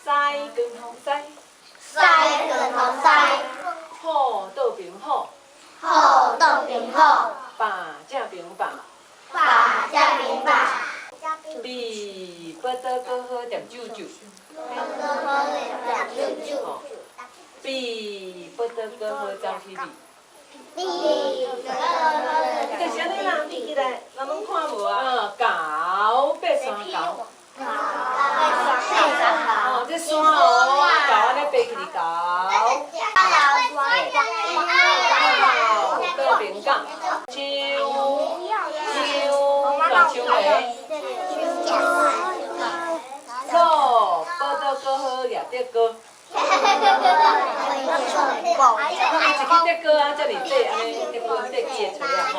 西跟风西，西跟风西，好倒平好，好倒平好，爸正平爸，爸正平爸，比不得搁好点舅舅，吼，比不得搁好走去比。就是安尼啦，比起来，咱拢看无啊。高爬山高，哦，这山哦，高安尼爬起哩高。倒平港，秋，大秋梅，草，报到搁好也得高。一支得高啊，遮尔短，安尼得分得记会出来吼。